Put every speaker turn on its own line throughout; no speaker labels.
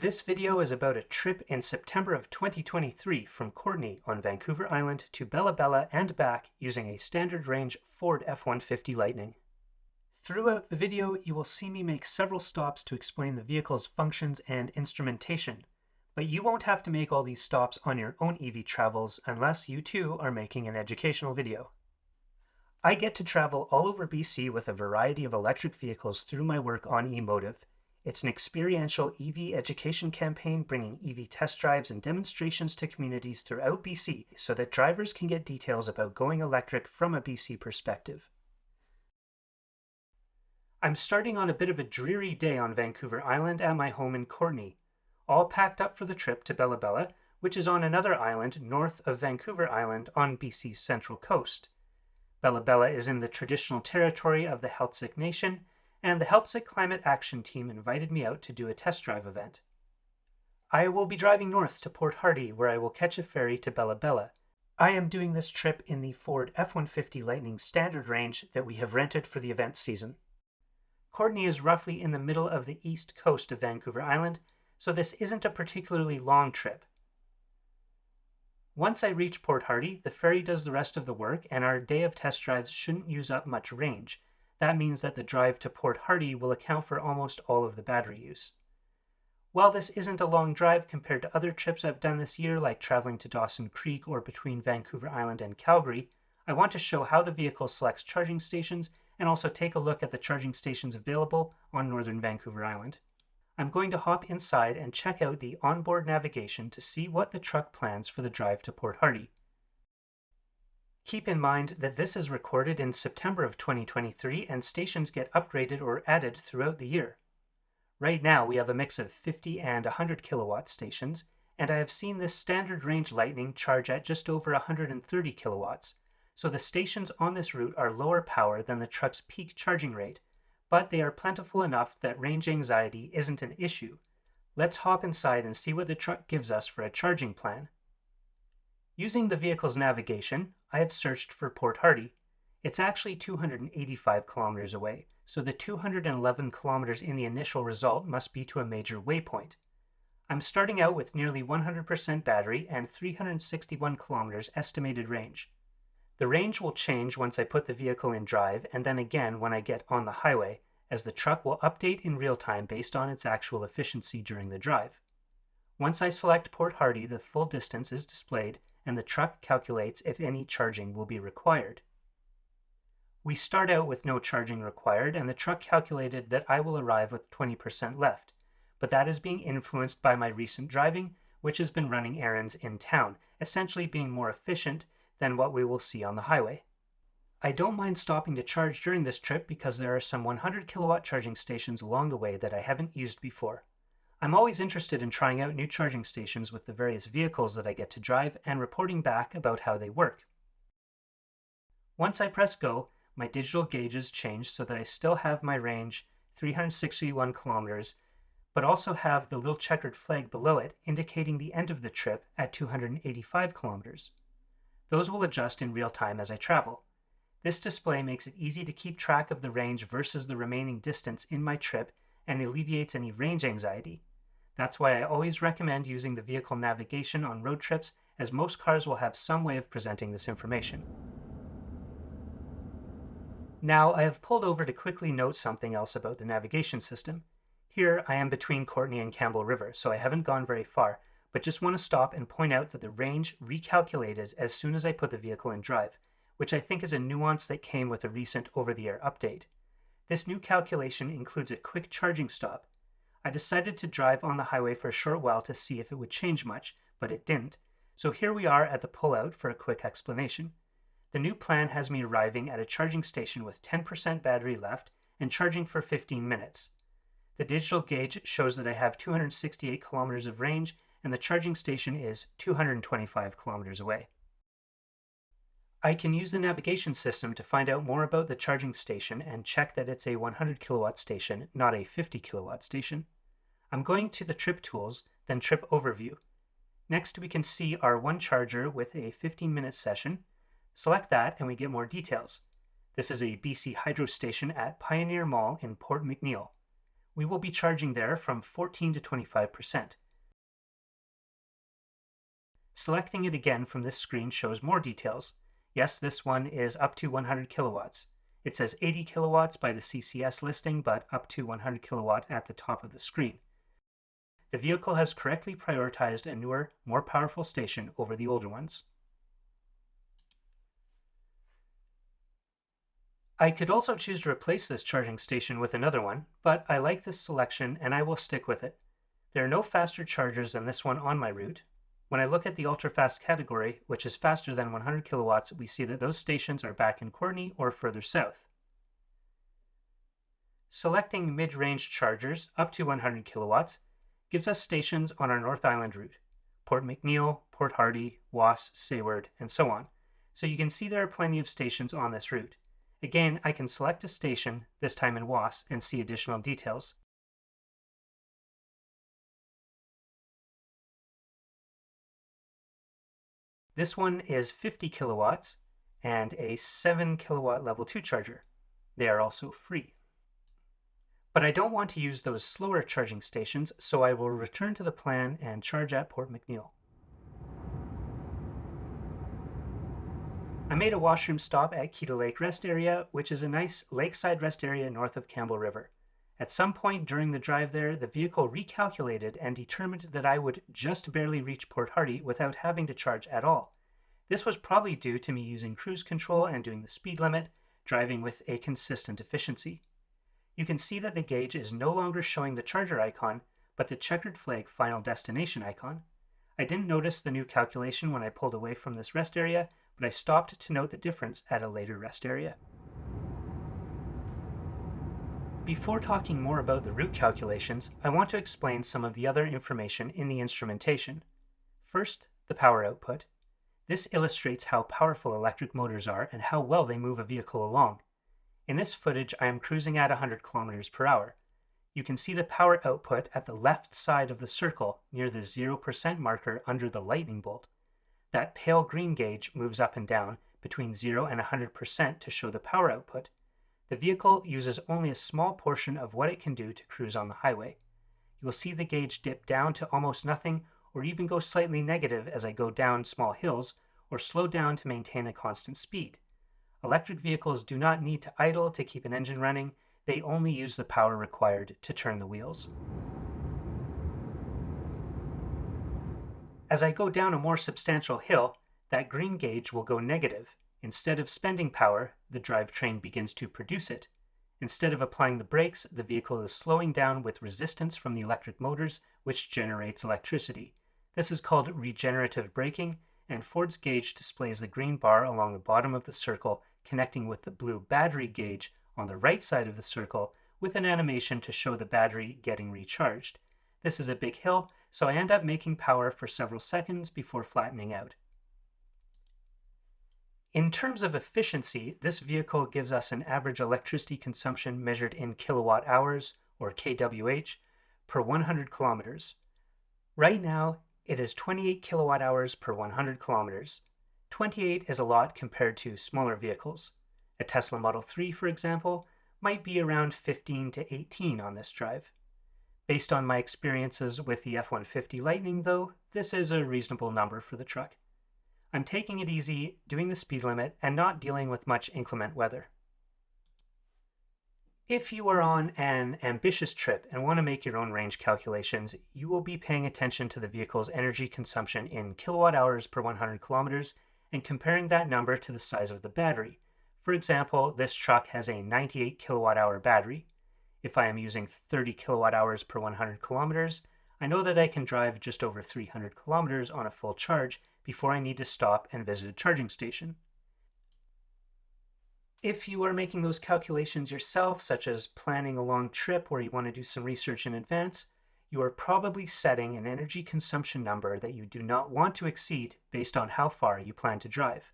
This video is about a trip in September of 2023 from Courtenay on Vancouver Island to Bella Bella and back using a standard range Ford F-150 Lightning. Throughout the video, you will see me make several stops to explain the vehicle's functions and instrumentation, but you won't have to make all these stops on your own EV travels unless you too are making an educational video. I get to travel all over BC with a variety of electric vehicles through my work on eMotive. It's an experiential EV education campaign bringing EV test drives and demonstrations to communities throughout BC so that drivers can get details about going electric from a BC perspective. I'm starting on a bit of a dreary day on Vancouver Island at my home in Courtenay, all packed up for the trip to Bella Bella, which is on another island north of Vancouver Island on BC's central coast. Bella Bella is in the traditional territory of the Healtsick Nation, and the Healtsick Climate Action Team invited me out to do a test drive event. I will be driving north to Port Hardy, where I will catch a ferry to Bella Bella. I am doing this trip in the Ford F-150 Lightning standard range that we have rented for the event season. Courtenay is roughly in the middle of the east coast of Vancouver Island, so this isn't a particularly long trip. Once I reach Port Hardy, the ferry does the rest of the work, and our day of test drives shouldn't use up much range. That means that the drive to Port Hardy will account for almost all of the battery use. While this isn't a long drive compared to other trips I've done this year, like traveling to Dawson Creek or between Vancouver Island and Calgary, I want to show how the vehicle selects charging stations and also take a look at the charging stations available on northern Vancouver Island. I'm going to hop inside and check out the onboard navigation to see what the truck plans for the drive to Port Hardy. Keep in mind that this is recorded in September of 2023 and stations get upgraded or added throughout the year. Right now we have a mix of 50 and 100 kilowatt stations, and I have seen this standard range Lightning charge at just over 130 kilowatts, so the stations on this route are lower power than the truck's peak charging rate, but they are plentiful enough that range anxiety isn't an issue. Let's hop inside and see what the truck gives us for a charging plan. Using the vehicle's navigation, I have searched for Port Hardy. It's actually 285 kilometers away, so the 211 kilometers in the initial result must be to a major waypoint. I'm starting out with nearly 100% battery and 361 kilometers estimated range. The range will change once I put the vehicle in drive and then again when I get on the highway, as the truck will update in real time based on its actual efficiency during the drive. Once I select Port Hardy, the full distance is displayed and the truck calculates if any charging will be required. We start out with no charging required, and the truck calculated that I will arrive with 20% left, but that is being influenced by my recent driving, which has been running errands in town, essentially being more efficient than what we will see on the highway. I don't mind stopping to charge during this trip because there are some 100 kilowatt charging stations along the way that I haven't used before. I'm always interested in trying out new charging stations with the various vehicles that I get to drive and reporting back about how they work. Once I press go, my digital gauges change so that I still have my range, 361 kilometers, but also have the little checkered flag below it indicating the end of the trip at 285 kilometers. Those will adjust in real time as I travel. This display makes it easy to keep track of the range versus the remaining distance in my trip and alleviates any range anxiety. That's why I always recommend using the vehicle navigation on road trips, as most cars will have some way of presenting this information. Now I have pulled over to quickly note something else about the navigation system. Here I am between Courtenay and Campbell River, so I haven't gone very far, but just want to stop and point out that the range recalculated as soon as I put the vehicle in drive, which I think is a nuance that came with a recent over-the-air update. This new calculation includes a quick charging stop. I decided to drive on the highway for a short while to see if it would change much, but it didn't, so here we are at the pullout for a quick explanation. The new plan has me arriving at a charging station with 10% battery left and charging for 15 minutes. The digital gauge shows that I have 268 kilometers of range and the charging station is 225 kilometers away. I can use the navigation system to find out more about the charging station and check that it's a 100 kilowatt station, not a 50 kilowatt station. I'm going to the trip tools, then trip overview. Next we can see our one charger with a 15-minute session. Select that and we get more details. This is a BC Hydro station at Pioneer Mall in Port McNeill. we will be charging there from 14 to 25%. Selecting it again from this screen shows more details. Yes, this one is up to 100 kilowatts. It says 80 kilowatts by the CCS listing, but up to 100 kilowatt at the top of the screen. The vehicle has correctly prioritized a newer, more powerful station over the older ones. I could also choose to replace this charging station with another one, but I like this selection and I will stick with it. There are no faster chargers than this one on my route. When I look at the ultra-fast category, which is faster than 100 kilowatts, we see that those stations are back in Courtenay or further south. Selecting mid-range chargers up to 100 kilowatts gives us stations on our North Island route: Port McNeill, Port Hardy, Woss, Sayward, and so on. So you can see there are plenty of stations on this route. Again, I can select a station, this time in Woss, and see additional details. This one is 50 kilowatts and a 7 kilowatt level 2 charger. They are also free. But I don't want to use those slower charging stations, so I will return to the plan and charge at Port McNeill. I made a washroom stop at Keto Lake Rest Area, which is a nice lakeside rest area north of Campbell River. At some point during the drive there, the vehicle recalculated and determined that I would just barely reach Port Hardy without having to charge at all. This was probably due to me using cruise control and doing the speed limit, driving with a consistent efficiency. You can see that the gauge is no longer showing the charger icon, but the checkered flag final destination icon. I didn't notice the new calculation when I pulled away from this rest area, but I stopped to note the difference at a later rest area. Before talking more about the route calculations, I want to explain some of the other information in the instrumentation. First, the power output. This illustrates how powerful electric motors are and how well they move a vehicle along. In this footage, I am cruising at 100 kilometers per hour. You can see the power output at the left side of the circle near the 0% marker under the lightning bolt. That pale green gauge moves up and down between 0 and 100% to show the power output. The vehicle uses only a small portion of what it can do to cruise on the highway. You will see the gauge dip down to almost nothing or even go slightly negative as I go down small hills or slow down to maintain a constant speed. Electric vehicles do not need to idle to keep an engine running. They only use the power required to turn the wheels. As I go down a more substantial hill, that green gauge will go negative. Instead of spending power, the drivetrain begins to produce it. Instead of applying the brakes, the vehicle is slowing down with resistance from the electric motors, which generates electricity. This is called regenerative braking, and Ford's gauge displays the green bar along the bottom of the circle, connecting with the blue battery gauge on the right side of the circle with an animation to show the battery getting recharged. This is a big hill, so I end up making power for several seconds before flattening out. In terms of efficiency, this vehicle gives us an average electricity consumption measured in kilowatt hours, or kWh, per 100 kilometers. Right now, it is 28 kilowatt hours per 100 kilometers. 28 is a lot compared to smaller vehicles. A Tesla Model 3, for example, might be around 15 to 18 on this drive. Based on my experiences with the F-150 Lightning, though, this is a reasonable number for the truck. I'm taking it easy, doing the speed limit, and not dealing with much inclement weather. If you are on an ambitious trip and want to make your own range calculations, you will be paying attention to the vehicle's energy consumption in kilowatt hours per 100 kilometers and comparing that number to the size of the battery. For example, this truck has a 98 kilowatt hour battery. If I am using 30 kilowatt hours per 100 kilometers, I know that I can drive just over 300 kilometers on a full charge before I need to stop and visit a charging station. If you are making those calculations yourself, such as planning a long trip where you want to do some research in advance, you are probably setting an energy consumption number that you do not want to exceed based on how far you plan to drive.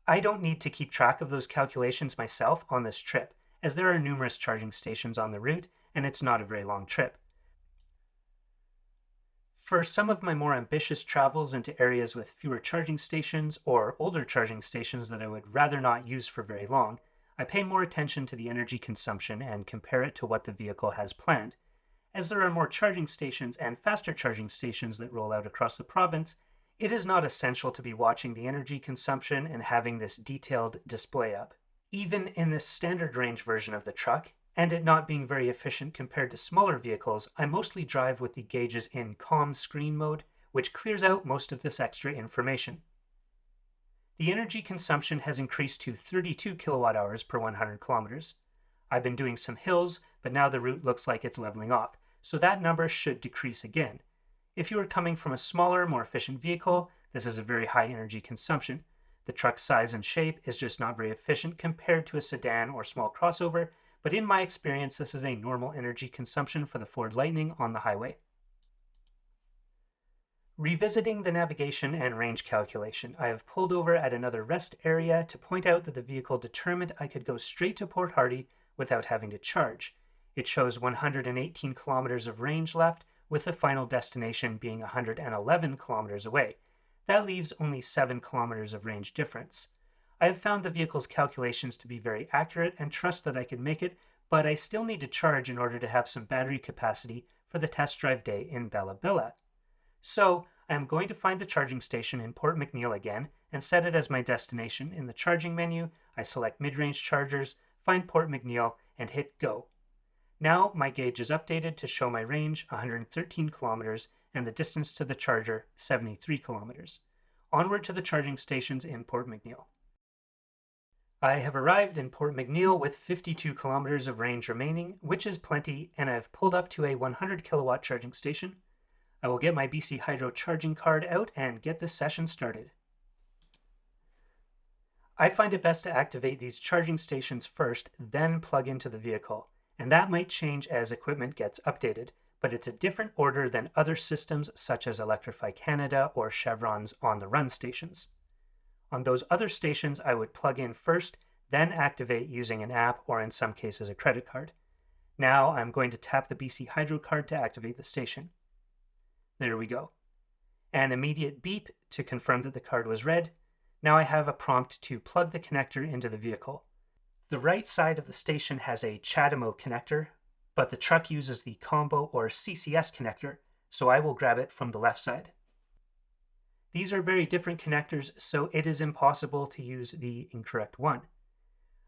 I don't need to keep track of those calculations myself on this trip, as there are numerous charging stations on the route and it's not a very long trip. For some of my more ambitious travels into areas with fewer charging stations or older charging stations that I would rather not use for very long, I pay more attention to the energy consumption and compare it to what the vehicle has planned. As there are more charging stations and faster charging stations that roll out across the province, it is not essential to be watching the energy consumption and having this detailed display up. Even in this standard range version of the truck, and it not being very efficient compared to smaller vehicles, I mostly drive with the gauges in calm screen mode, which clears out most of this extra information. The energy consumption has increased to 32 kilowatt hours per 100 kilometers. I've been doing some hills, but now the route looks like it's leveling off, so that number should decrease again. If you are coming from a smaller, more efficient vehicle, this is a very high energy consumption. The truck's size and shape is just not very efficient compared to a sedan or small crossover, but in my experience, this is a normal energy consumption for the Ford Lightning on the highway. Revisiting the navigation and range calculation, I have pulled over at another rest area to point out that the vehicle determined I could go straight to Port Hardy without having to charge. It shows 118 kilometers of range left, with the final destination being 111 kilometers away. That leaves only 7 kilometers of range difference. I have found the vehicle's calculations to be very accurate and trust that I can make it, but I still need to charge in order to have some battery capacity for the test drive day in Bella Bella. So I am going to find the charging station in Port McNeill again and set it as my destination. In the charging menu, I select mid-range chargers, find Port McNeill, and hit go. Now my gauge is updated to show my range 113 kilometers and the distance to the charger 73 kilometers. Onward to the charging stations in Port McNeill. I have arrived in Port McNeill with 52 kilometers of range remaining, which is plenty, and I've pulled up to a 100 kilowatt charging station. I will get my BC Hydro charging card out and get this session started. I find it best to activate these charging stations first, then plug into the vehicle, and that might change as equipment gets updated, but it's a different order than other systems such as Electrify Canada or Chevron's on-the-run stations. On those other stations, I would plug in first, then activate using an app or in some cases a credit card. Now I'm going to tap the BC Hydro card to activate the station. There we go. An immediate beep to confirm that the card was read. Now I have a prompt to plug the connector into the vehicle. The right side of the station has a CHAdeMO connector, but the truck uses the combo or CCS connector, so I will grab it from the left side. These are very different connectors, so it is impossible to use the incorrect one.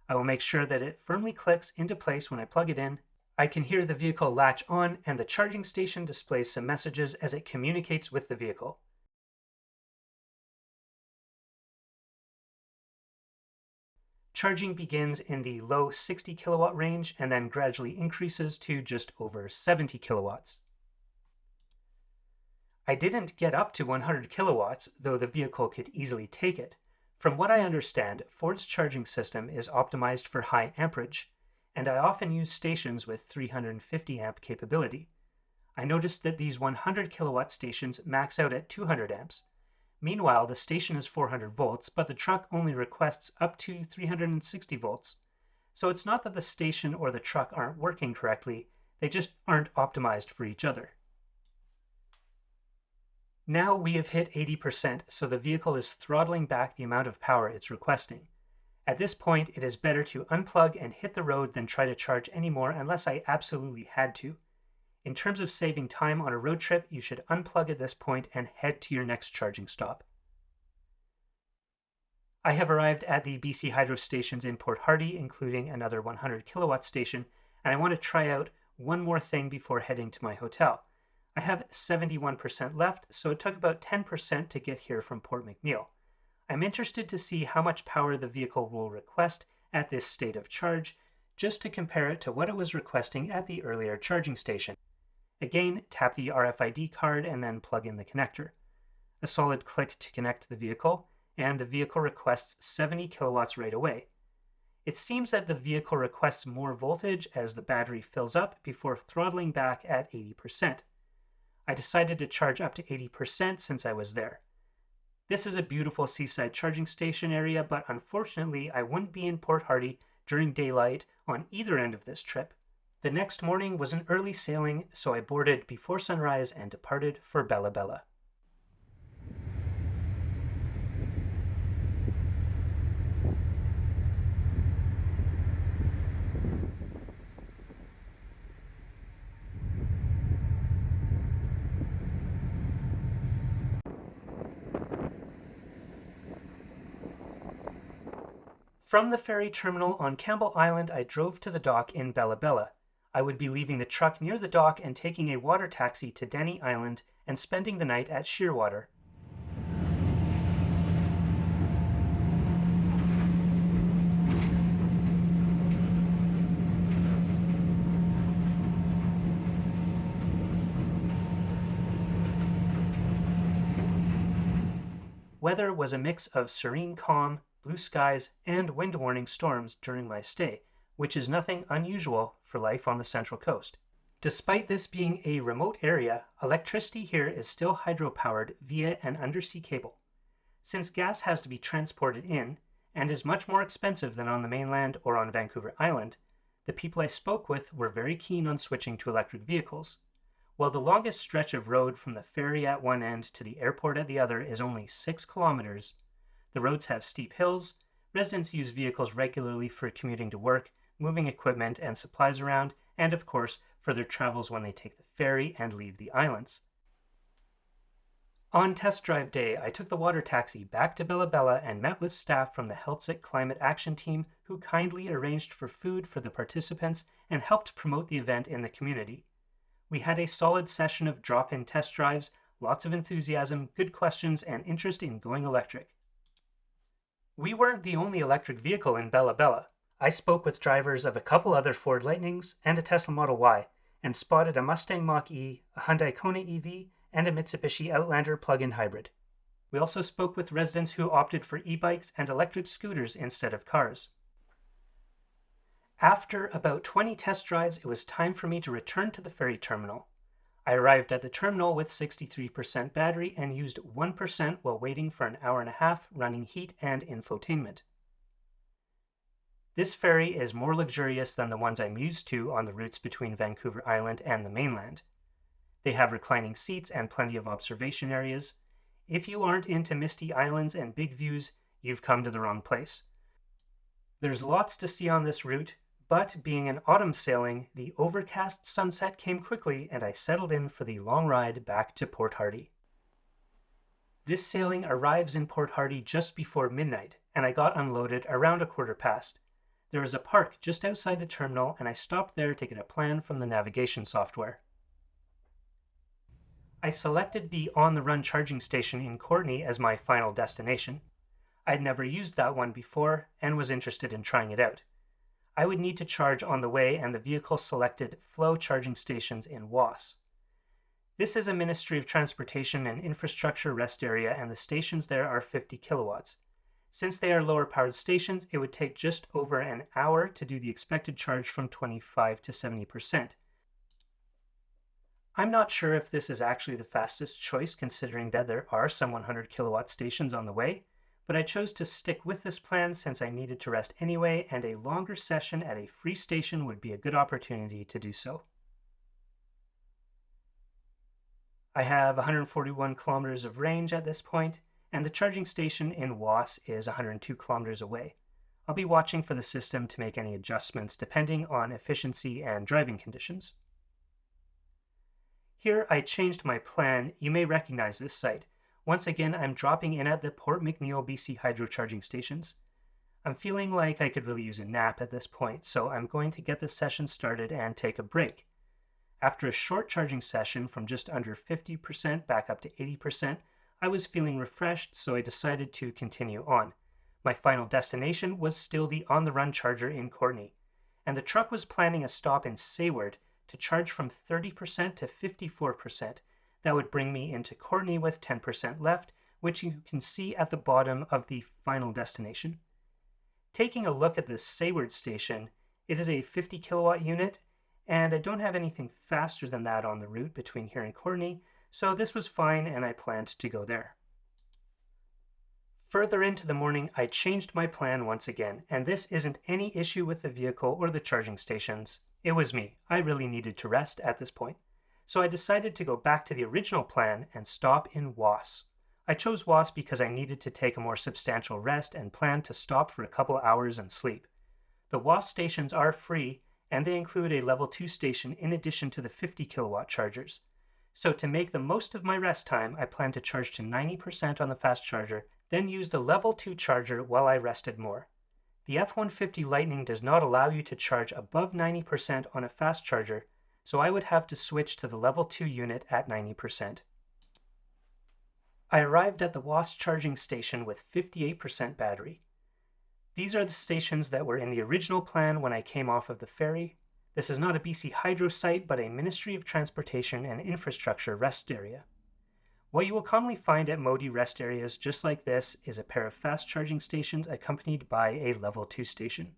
I will make sure that it firmly clicks into place when I plug it in. I can hear the vehicle latch on, and the charging station displays some messages as it communicates with the vehicle. Charging begins in the low 60 kilowatt range and then gradually increases to just over 70 kilowatts. I didn't get up to 100 kilowatts, though the vehicle could easily take it. From what I understand, Ford's charging system is optimized for high amperage, and I often use stations with 350 amp capability. I noticed that these 100 kilowatt stations max out at 200 amps. Meanwhile, the station is 400 volts, but the truck only requests up to 360 volts. So it's not that the station or the truck aren't working correctly, they just aren't optimized for each other. Now we have hit 80%, so the vehicle is throttling back the amount of power it's requesting. At this point, it is better to unplug and hit the road than try to charge anymore unless I absolutely had to. In terms of saving time on a road trip, you should unplug at this point and head to your next charging stop. I have arrived at the BC Hydro stations in Port Hardy, including another 100 kilowatt station, and I want to try out one more thing before heading to my hotel. I have 71% left, so it took about 10% to get here from Port McNeill. I'm interested to see how much power the vehicle will request at this state of charge, just to compare it to what it was requesting at the earlier charging station. Again, tap the RFID card and then plug in the connector. A solid click to connect the vehicle, and the vehicle requests 70 kilowatts right away. It seems that the vehicle requests more voltage as the battery fills up before throttling back at 80%. I decided to charge up to 80% since I was there. This is a beautiful seaside charging station area, but unfortunately I wouldn't be in Port Hardy during daylight on either end of this trip. The next morning was an early sailing, so I boarded before sunrise and departed for Bella Bella. From the ferry terminal on Campbell Island, I drove to the dock in Bella Bella. I would be leaving the truck near the dock and taking a water taxi to Denny Island and spending the night at Shearwater. Weather was a mix of serene calm, blue skies, and wind warning storms during my stay, which is nothing unusual for life on the Central Coast. Despite this being a remote area, electricity here is still hydropowered via an undersea cable. Since gas has to be transported in, and is much more expensive than on the mainland or on Vancouver Island, the people I spoke with were very keen on switching to electric vehicles. While the longest stretch of road from the ferry at one end to the airport at the other is only 6 kilometers, the roads have steep hills, residents use vehicles regularly for commuting to work, moving equipment and supplies around, and of course for their travels when they take the ferry and leave the islands. On test drive day, I took the water taxi back to Bella Bella and met with staff from the Heltzik Climate Action Team who kindly arranged for food for the participants and helped promote the event in the community. We had a solid session of drop-in test drives, lots of enthusiasm, good questions, and interest in going electric. We weren't the only electric vehicle in Bella Bella. I spoke with drivers of a couple other Ford Lightnings and a Tesla Model Y, and spotted a Mustang Mach-E, a Hyundai Kona EV, and a Mitsubishi Outlander plug-in hybrid. We also spoke with residents who opted for e-bikes and electric scooters instead of cars. After about 20 test drives, it was time for me to return to the ferry terminal. I arrived at the terminal with 63% battery and used 1% while waiting for an hour and a half running heat and infotainment. This ferry is more luxurious than the ones I'm used to on the routes between Vancouver Island and the mainland. They have reclining seats and plenty of observation areas. If you aren't into misty islands and big views, you've come to the wrong place. There's lots to see on this route, but being an autumn sailing, the overcast sunset came quickly and I settled in for the long ride back to Port Hardy. This sailing arrives in Port Hardy just before midnight, and I got unloaded around 1:15. There is a park just outside the terminal, and I stopped there to get a plan from the navigation software. I selected the on-the-run charging station in Courtenay as my final destination. I'd never used that one before and was interested in trying it out. I would need to charge on the way, and the vehicle selected Flow charging stations in Woss. This is a Ministry of Transportation and Infrastructure rest area, and the stations there are 50 kilowatts. Since they are lower powered stations, it would take just over an hour to do the expected charge from 25 to 70%. I'm not sure if this is actually the fastest choice considering that there are some 100 kilowatt stations on the way, but I chose to stick with this plan since I needed to rest anyway, and a longer session at a free station would be a good opportunity to do so. I have 141 kilometers of range at this point, and the charging station in Woss is 102 kilometers away. I'll be watching for the system to make any adjustments depending on efficiency and driving conditions. Here I changed my plan. You may recognize this site. Once again, I'm dropping in at the Port McNeill BC hydro charging stations. I'm feeling like I could really use a nap at this point, so I'm going to get the session started and take a break. After a short charging session from just under 50% back up to 80%, I was feeling refreshed, so I decided to continue on. My final destination was still the on-the-run charger in Courtenay, and the truck was planning a stop in Sayward to charge from 30% to 54%. That would bring me into Courtenay with 10% left, which you can see at the bottom of the final destination. Taking a look at the Sayward station, it is a 50 kilowatt unit, and I don't have anything faster than that on the route between here and Courtenay, so this was fine and I planned to go there. Further into the morning, I changed my plan once again, and this isn't any issue with the vehicle or the charging stations. It was me. I really needed to rest at this point. So I decided to go back to the original plan and stop in Woss. I chose Woss because I needed to take a more substantial rest and planned to stop for a couple hours and sleep. The Woss stations are free, and they include a level 2 station in addition to the 50 kilowatt chargers. So to make the most of my rest time, I planned to charge to 90% on the fast charger, then use the level 2 charger while I rested more. The F-150 Lightning does not allow you to charge above 90% on a fast charger, so I would have to switch to the level 2 unit at 90%. I arrived at the Woss charging station with 58% battery. These are the stations that were in the original plan when I came off of the ferry. This is not a BC Hydro site, but a Ministry of Transportation and Infrastructure rest area. What you will commonly find at Modi rest areas just like this is a pair of fast charging stations accompanied by a level 2 station.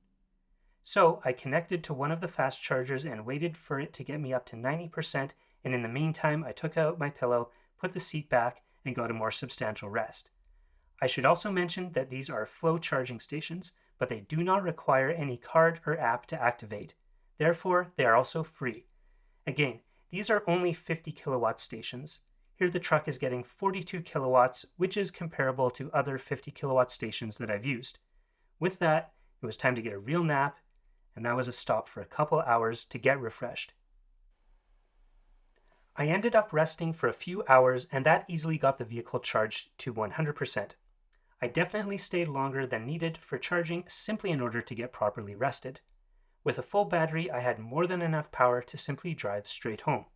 So I connected to one of the fast chargers and waited for it to get me up to 90%, and in the meantime I took out my pillow, put the seat back, and got a more substantial rest. I should also mention that these are flow charging stations, but they do not require any card or app to activate. Therefore, they are also free. Again, these are only 50 kilowatt stations. Here the truck is getting 42 kilowatts, which is comparable to other 50 kilowatt stations that I've used. With that, it was time to get a real nap, and that was a stop for a couple hours to get refreshed. I ended up resting for a few hours, and that easily got the vehicle charged to 100%. I definitely stayed longer than needed for charging simply in order to get properly rested. With a full battery, I had more than enough power to simply drive straight home.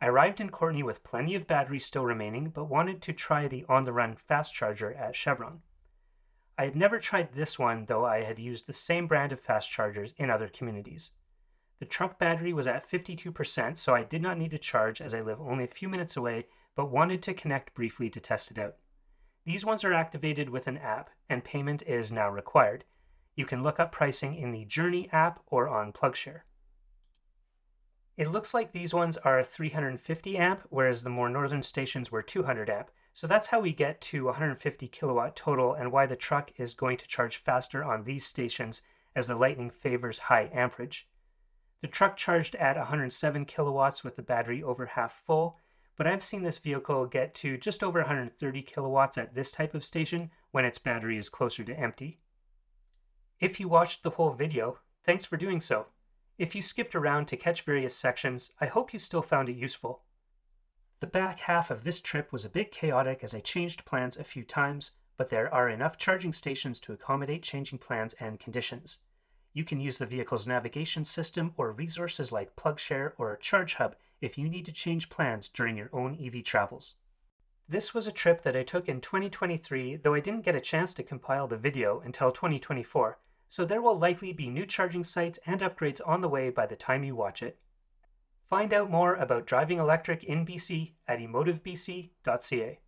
I arrived in Courtenay with plenty of battery still remaining, but wanted to try the on-the-run fast charger at Chevron. I had never tried this one, though I had used the same brand of fast chargers in other communities. The truck battery was at 52%, so I did not need to charge as I live only a few minutes away, but wanted to connect briefly to test it out. These ones are activated with an app, and payment is now required. You can look up pricing in the Journey app or on PlugShare. It looks like these ones are 350 amp, whereas the more northern stations were 200 amp. So that's how we get to 150 kilowatt total, and why the truck is going to charge faster on these stations as the Lightning favors high amperage. The truck charged at 107 kilowatts with the battery over half full, but I've seen this vehicle get to just over 130 kilowatts at this type of station when its battery is closer to empty. If you watched the whole video, thanks for doing so. If you skipped around to catch various sections, I hope you still found it useful. The back half of this trip was a bit chaotic as I changed plans a few times, but there are enough charging stations to accommodate changing plans and conditions. You can use the vehicle's navigation system or resources like PlugShare or ChargeHub if you need to change plans during your own EV travels. This was a trip that I took in 2023, though I didn't get a chance to compile the video until 2024, so there will likely be new charging sites and upgrades on the way by the time you watch it. Find out more about driving electric in BC at emotivebc.ca.